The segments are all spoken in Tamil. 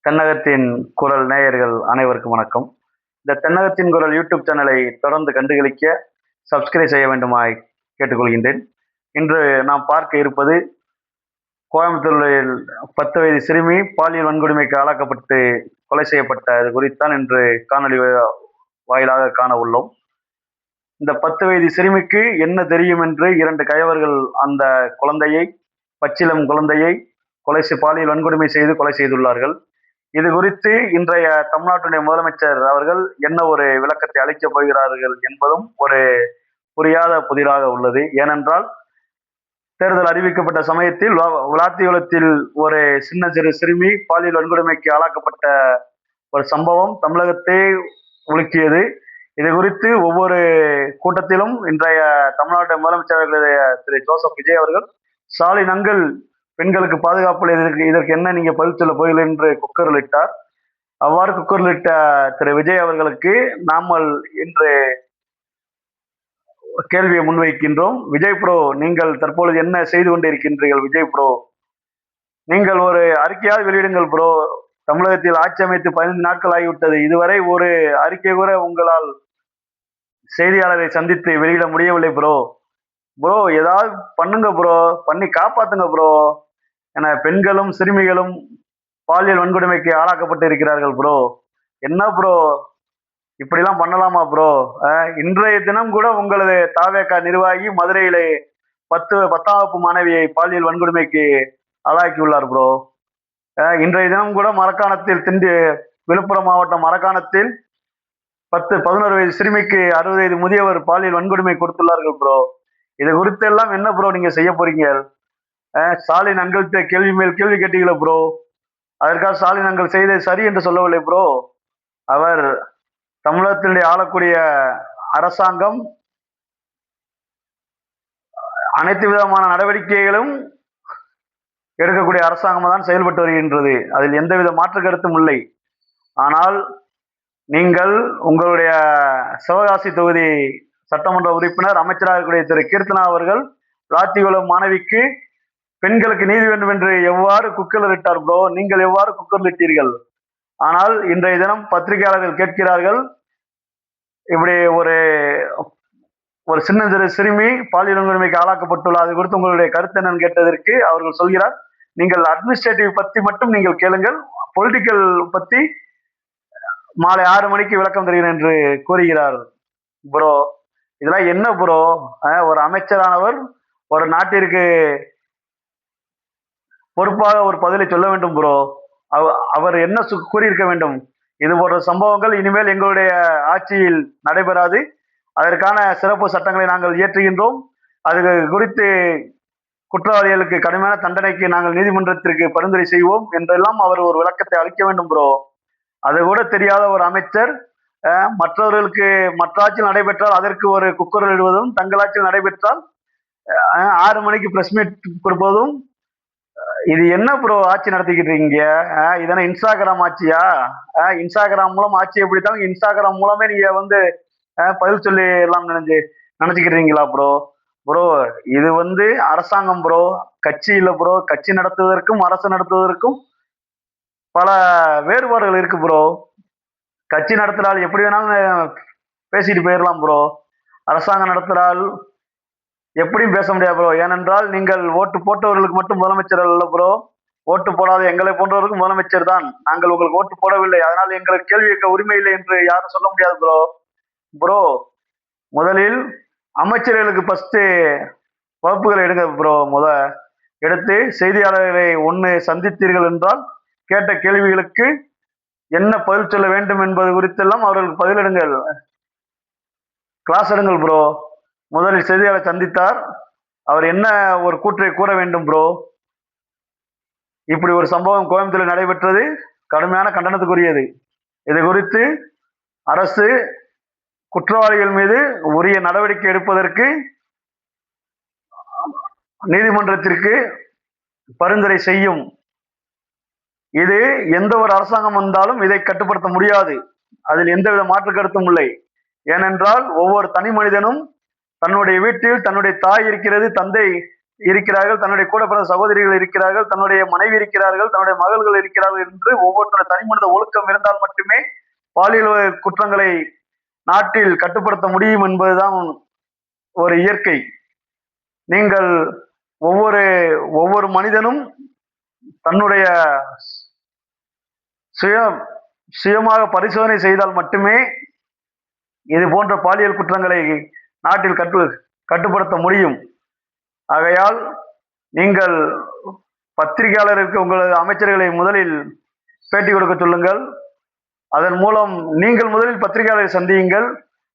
தென்னகத்தின் குரல் நேயர்கள் அனைவருக்கும் வணக்கம். இந்த தென்னகத்தின் குரல் யூடியூப் சேனலை தொடர்ந்து கண்டுகளிக்க சப்ஸ்கிரைப் செய்ய வேண்டுமாய் கேட்டுக்கொள்கின்றேன். இன்று நாம் பார்க்க இருப்பது கோயம்புத்தூரில் 10 வயது சிறுமி பாலியல் வன்கொடுமைக்கு ஆளாக்கப்பட்டு கொலை செய்யப்பட்டது குறித்தான் இன்று காணொலி வாயிலாக காண உள்ளோம். இந்த 10 வயது சிறுமிக்கு என்ன தெரியும் என்று 2 கயவர்கள் அந்த குழந்தையை, பச்சிளம் குழந்தையை பாலியல் வன்கொடுமை செய்து கொலை செய்துள்ளார்கள். இது குறித்து இன்றைய தமிழ்நாட்டுடைய முதலமைச்சர் அவர்கள் என்ன ஒரு விளக்கத்தை அளிக்கப் போகிறார்கள் என்பதும் ஒரு புரியாத புதிராக உள்ளது. ஏனென்றால் தேர்தல் அறிவிக்கப்பட்ட சமயத்தில் விளாத்திகுளத்தில் ஒரு சிறு சிறுமி பாலியல் வன்கொடுமைக்கு ஆளாக்கப்பட்ட ஒரு சம்பவம் தமிழகத்தை உலுக்கியது. இது குறித்து ஒவ்வொரு கூட்டத்திலும் இன்றைய தமிழ்நாட்டு முதலமைச்சர்களுடைய திரு ஜோசப் விஜய் அவர்கள் ஸ்டாலின் அங்கிள் பெண்களுக்கு பாதுகாப்பு இதற்கு என்ன நீங்க பதில் சொல்ல போகிறீர்கள் என்று குக்கரிலிட்டார். அவ்வாறு குக்கரிலிட்ட திரு விஜய் அவர்களுக்கு நாமல் இன்று கேள்வியை முன்வைக்கின்றோம். விஜய் ப்ரோ, நீங்கள் தற்பொழுது என்ன செய்து கொண்டிருக்கின்றீர்கள்? விஜய் ப்ரோ, நீங்கள் ஒரு அறிக்கையாவது வெளியிடுங்கள் ப்ரோ. தமிழகத்தில் ஆட்சி அமைத்து 15 நாட்கள் ஆகிவிட்டது. இதுவரை ஒரு அறிக்கை கூட உங்களால் செய்தியாளரை சந்தித்து வெளியிட முடியவில்லை ப்ரோ. ப்ரோ, ஏதாவது பண்ணுங்க ப்ரோ, பண்ணி காப்பாத்துங்க ப்ரோ. என பெண்களும் சிறுமிகளும் பாலியல் வன்கொடுமைக்கு ஆளாக்கப்பட்டு இருக்கிறார்கள் ப்ரோ. என்ன ப்ரோ, இப்படிலாம் பண்ணலாமா ப்ரோ? இன்றைய தினம் கூட உங்களது தாவேகா நிர்வாகி மதுரையிலே 10ஆம் வகுப்பு மாணவியை பாலியல் வன்கொடுமைக்கு ஆளாக்கியுள்ளார் ப்ரோ. இன்றைய தினம் கூட மரக்காணத்தில் விழுப்புரம் மாவட்டம் மரக்காணத்தில் 11 வயது சிறுமிக்கு 60 வயது முதியவர் பாலியல் வன்கொடுமை கொடுத்துள்ளார்கள் ப்ரோ. இது குறித்து எல்லாம் என்ன ப்ரோ நீங்க செய்ய போறீங்க? ஸ்டாலின் அங்கிள்கிட்ட கேள்வி மேல் கேள்வி கேட்டீங்களா ப்ரோ? அதற்காக ஸ்டாலின் அங்கிள் செய்தது சரி என்று சொல்லவில்லை ப்ரோ. அவர் தமிழகத்தினுடைய ஆளக்கூடிய அரசாங்கம் அனைத்து விதமான நடவடிக்கைகளும் எடுக்கக்கூடிய அரசாங்கம் தான் செயல்பட்டு வருகின்றது. அதில் எந்தவித மாற்று கருத்தும் இல்லை. ஆனால் நீங்கள் உங்களுடைய சிவகாசி தொகுதி சட்டமன்ற உறுப்பினர் அமைச்சராக இருக்கக்கூடிய திரு கீர்த்தனா அவர்கள் விளாத்திகுளம் மாணவிக்கு பெண்களுக்கு நீதி வேண்டும் என்று எவ்வாறு குக்கரிலிட்டார் ப்ரோ? நீங்கள் எவ்வாறு குக்கரிலிட்டீர்கள்? ஆனால் இன்றைய தினம் பத்திரிகையாளர்கள் கேட்கிறார்கள், இப்படி ஒரு சிறு சிறுமி பாலியல் வன்கொடுமைக்கு ஆளாக்கப்பட்டுள்ள அது குறித்து உங்களுடைய கருத்து என்னன்னு கேட்டதற்கு அவர்கள் சொல்கிறார், நீங்கள் அட்மினிஸ்ட்ரேட்டிவ் பத்தி மட்டும் நீங்கள் கேளுங்கள், பொலிட்டிக்கல் பத்தி மாலை 6 மணிக்கு விளக்கம் தருகிறேன் என்று கூறுகிறார் ப்ரோ. இதெல்லாம் என்ன ப்ரோ? ஒரு அமைச்சரானவர் ஒரு நாட்டிற்கு பொறுப்பாக ஒரு பதிலை சொல்ல வேண்டும் ப்ரோ. அவர் என்ன கூறியிருக்க வேண்டும்? இது போன்ற சம்பவங்கள் இனிமேல் எங்களுடைய ஆட்சியில் நடைபெறாது. அதற்கான சிறப்பு சட்டங்களை நாங்கள் இயற்றுகின்றோம். அது குறித்து குற்றவாளிகளுக்கு கடுமையான தண்டனைக்கு நாங்கள் நீதிமன்றத்திற்கு பரிந்துரை செய்வோம் என்றெல்லாம் அவர் ஒரு விளக்கத்தை அளிக்க வேண்டும் ப்ரோ. அது கூட தெரியாத ஒரு அமைச்சர் மற்றவர்களுக்கு மற்ற ஆட்சியில் நடைபெற்றால் அதற்கு ஒரு குக்கர் இடுவதும், தங்கள் ஆட்சியில் நடைபெற்றால் 6 மணிக்கு பிரஸ் மீட் கொடுப்பதும், இது என்ன ப்ரோ ஆட்சி நடத்திக்கிட்டு இருக்கீங்க? இதென்ன இன்ஸ்டாகிராம் ஆட்சியா? இன்ஸ்டாகிராம் மூலம் ஆட்சி எப்படித்தான் இன்ஸ்டாகிராம் மூலமே நீங்க வந்து பதில் சொல்லி எல்லாம் நினைச்சுக்கிறீங்களா ப்ரோ? ப்ரோ, இது அரசாங்கம் ப்ரோ, கட்சி இல்ல ப்ரோ. கட்சி நடத்துவதற்கும் அரசு நடத்துவதற்கும் பல வேறுபாடுகள் இருக்கு ப்ரோ. கட்சி நடத்துறாள் எப்படி வேணாலும் பேசிட்டு போயிடலாம் ப்ரோ. அரசாங்கம் நடத்துறாள் எப்படியும் பேச முடியாது ப்ரோ. ஏனென்றால் நீங்கள் ஓட்டு போட்டவர்களுக்கு மட்டும் முதலமைச்சர் அல்ல ப்ரோ, ஓட்டு போடாத எங்களை போன்றவர்களுக்கும் முதலமைச்சர் தான். நாங்கள் உங்களுக்கு ஓட்டு போடவில்லை, அதனால் எங்களுக்கு கேள்வி கேட்க உரிமை இல்லை என்று யாரும் சொல்ல முடியாது ப்ரோ. ப்ரோ, முதலில் அமைச்சர்களுக்கு ஃபர்ஸ்ட் வகுப்புகளை எடுங்க ப்ரோ. எடுத்து செய்தியாளர்களை சந்தித்தீர்கள் என்றால் கேட்ட கேள்விகளுக்கு என்ன பதில் சொல்ல வேண்டும் என்பது குறித்தெல்லாம் அவர்களுக்கு பதிலிடுங்கள், கிளாஸ் எடுங்கள் ப்ரோ. முதலில் செய்தியாளர் சந்தித்தார், அவர் என்ன ஒரு கூற்றை கூற வேண்டும் ப்ரோ? இப்படி ஒரு சம்பவம் கோயம்புத்தூரில் நடைபெற்றது கடுமையான கண்டனத்துக்குரியது. இது குறித்து அரசு குற்றவாளிகள் மீது உரிய நடவடிக்கை எடுப்பதற்கு நீதிமன்றத்திற்கு பரிந்துரை செய்யும். இது எந்த ஒரு அரசாங்கம் வந்தாலும் இதை கட்டுப்படுத்த முடியாது, அதில் எந்தவித மாற்று கருத்தும் இல்லை. ஏனென்றால் ஒவ்வொரு தனி மனிதனும் தன்னுடைய வீட்டில் தன்னுடைய தாய் இருக்கிறது, தந்தை இருக்கிறார்கள், தன்னுடைய கூட பிறந்த சகோதரிகள் இருக்கிறார்கள், தன்னுடைய மனைவி இருக்கிறார்கள், தன்னுடைய மகள்கள் இருக்கிறார்கள் என்று ஒவ்வொருத்தரும் தனிமனித ஒழுக்கம் இருந்தால் மட்டுமே பாலியல் குற்றங்களை நாட்டில் கட்டுப்படுத்த முடியும் என்பதுதான் ஒரு இயற்கை. நீங்கள் ஒவ்வொரு ஒவ்வொரு மனிதனும் தன்னுடைய சுய சுயமாக பரிசோதனை செய்தால் மட்டுமே இது போன்ற பாலியல் குற்றங்களை நாட்டில் கட்டுப்படுத்த முடியும். ஆகையால் நீங்கள் பத்திரிகையாளருக்கு உங்களது அமைச்சர்களை முதலில் பேட்டி கொடுக்க சொல்லுங்கள். அதன் மூலம் நீங்கள் முதலில் பத்திரிகையாளரை சந்தியுங்கள்.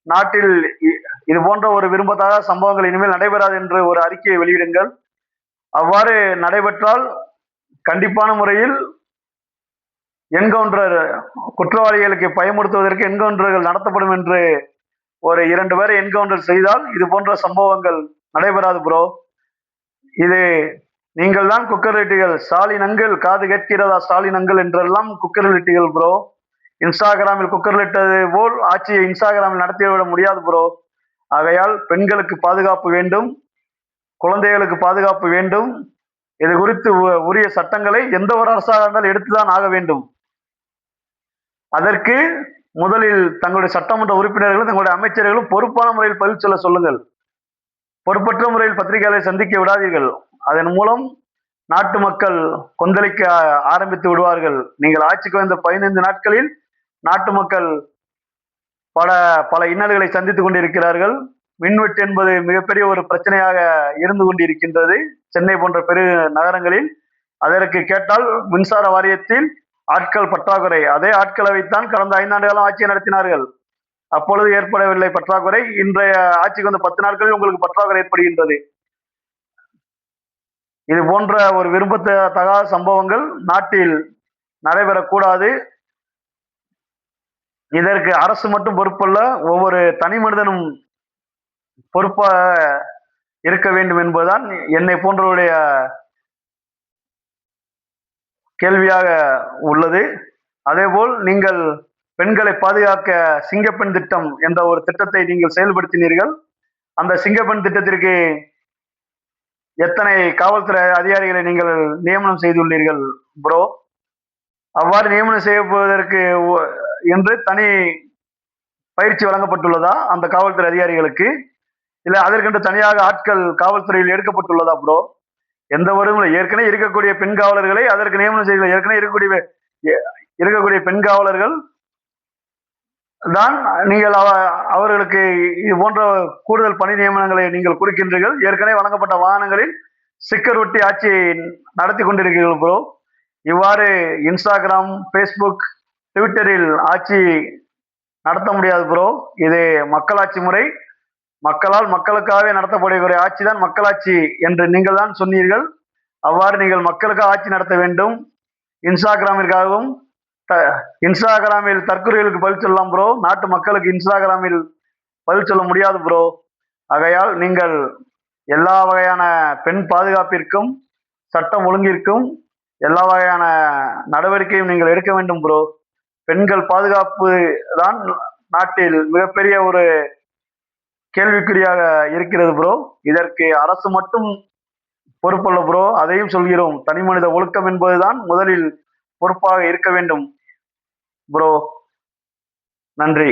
நாட்டில் இது போன்ற ஒரு விரும்பத்தகாத சம்பவங்கள் இனிமேல் நடைபெறாது என்று ஒரு அறிக்கையை வெளியிடுங்கள். அவ்வாறு நடைபெற்றால் கண்டிப்பான முறையில் என்கவுண்டர் குற்றவாளிகளுக்கு பயமுறுத்துவதற்கு என்கவுண்டர்கள் நடத்தப்படும் என்று ஒரு 2 பேரை என்கவுண்டர் செய்தால் இது போன்ற சம்பவங்கள் நடைபெறாது ப்ரோ. இது நீங்கள் தான் குக்கர்லிட்டிகள். ஸ்டாலின் அங்கிள் காது கேட்கிறதா ஸ்டாலின் அங்கிள் என்றெல்லாம் குக்கர்லிட்டிகள் ப்ரோ. இன்ஸ்டாகிராமில் குக்கர்லிட்டது போல் ஆட்சியை இன்ஸ்டாகிராமில் நடத்திவிட முடியாது ப்ரோ. ஆகையால் பெண்களுக்கு பாதுகாப்பு வேண்டும், குழந்தைகளுக்கு பாதுகாப்பு வேண்டும். இது குறித்து உரிய சட்டங்களை எந்த ஒரு அரசாக இருந்தாலும் எடுத்துதான் ஆக வேண்டும். அதற்கு முதலில் தங்களுடைய சட்டமன்ற உறுப்பினர்களும் தங்களுடைய அமைச்சர்களும் பொறுப்பான முறையில் பதில் சொல்ல சொல்லுங்கள். பொறுப்பற்ற முறையில் பத்திரிகையாளரை சந்திக்க விடாதீர்கள். அதன் மூலம் நாட்டு மக்கள் கொந்தளிக்க ஆரம்பித்து விடுவார்கள். நீங்கள் ஆட்சிக்கு வந்த 15 நாட்களில் நாட்டு மக்கள் பல பல இன்னல்களை சந்தித்துக் கொண்டிருக்கிறார்கள். மின்வெட்டு என்பது மிகப்பெரிய ஒரு பிரச்சனையாக இருந்து கொண்டிருக்கின்றது சென்னை போன்ற பெரு நகரங்களில். அதற்கு கேட்டால் மின்சார வாரியத்தில் ஆட்கள் பற்றாக்குறை. அதே ஆட்களை வைத்தான் கடந்த 5 ஆண்டு காலம் ஆட்சியை நடத்தினார்கள். அப்பொழுது ஏற்படவில்லை பற்றாக்குறை. இன்றைய ஆட்சிக்கு வந்த 10 நாட்களில் உங்களுக்கு பற்றாக்குறை ஏற்படுகின்றது. இது போன்ற ஒரு விரும்பத்தகாத சம்பவங்கள் நாட்டில் நடைபெறக்கூடாது. இதற்கு அரசு மட்டும் பொறுப்பல்ல, ஒவ்வொரு தனி மனிதனும் பொறுப்பாக இருக்க வேண்டும் என்பதுதான் என்னை போன்றவருடைய கேள்வியாக உள்ளது. அதேபோல் நீங்கள் பெண்களை பாதுகாக்க சிங்கப்பெண் திட்டம் என்ற ஒரு திட்டத்தை நீங்கள் செயல்படுத்தினீர்கள். அந்த சிங்கப்பெண் திட்டத்திற்கு எத்தனை காவல்துறை அதிகாரிகளை நீங்கள் நியமனம் செய்துள்ளீர்கள் ப்ரோ? அவ்வாறு நியமனம் செய்யப்படுவதற்கு என்று தனி பயிற்சி வழங்கப்பட்டுள்ளதா அந்த காவல்துறை அதிகாரிகளுக்கு? இல்லை அதற்கென்று தனியாக ஆட்கள் காவல்துறையில் எடுக்கப்பட்டுள்ளதா ப்ரோ? எந்த ஒரு ஏற்கனவே இருக்கக்கூடிய பெண் காவலர்களை அதற்கு நியமனம் செய்யல. ஏற்கனவே இருக்கக்கூடிய பெண் காவலர்கள் தான் நீங்கள் அவர்களுக்கு இது போன்ற கூடுதல் பணி நியமனங்களை நீங்கள் கொடுக்கின்றீர்கள். ஏற்கனவே வழங்கப்பட்ட வாகனங்களில் ஸ்டிக்கர் ஒட்டி ஆட்சியை நடத்தி கொண்டிருக்கிறீர்கள் ப்ரோ. இவ்வாறு இன்ஸ்டாகிராம், ஃபேஸ்புக், ட்விட்டரில் ஆட்சி நடத்த முடியாது ப்ரோ. இது மக்களாட்சி முறை. மக்களால் மக்களுக்காகவே நடத்தப்படக்கூடிய ஆட்சி தான் மக்களாட்சி என்று நீங்கள் தான் சொன்னீர்கள். அவ்வாறு நீங்கள் மக்களுக்காக ஆட்சி நடத்த வேண்டும். இன்ஸ்டாகிராமிற்காகவும் இன்ஸ்டாகிராமில் தற்கொலைகளுக்கு பதில் சொல்லலாம் ப்ரோ. நாட்டு மக்களுக்கு இன்ஸ்டாகிராமில் பதில் சொல்ல முடியாது ப்ரோ. ஆகையால் நீங்கள் எல்லா வகையான பெண் பாதுகாப்பிற்கும் சட்டம் ஒழுங்கிற்கும் எல்லா வகையான நடவடிக்கையும் நீங்கள் எடுக்க வேண்டும் ப்ரோ. பெண்கள் பாதுகாப்பு தான் நாட்டில் மிகப்பெரிய ஒரு கேள்விக்குறியாக இருக்கிறது ப்ரோ. இதற்கு அரசு மட்டும் பொறுப்பல்ல ப்ரோ. அதையும் சொல்கிறோம். தனி மனித ஒழுக்கம் என்பதுதான் முதலில் பொறுப்பாக இருக்க வேண்டும் ப்ரோ. நன்றி.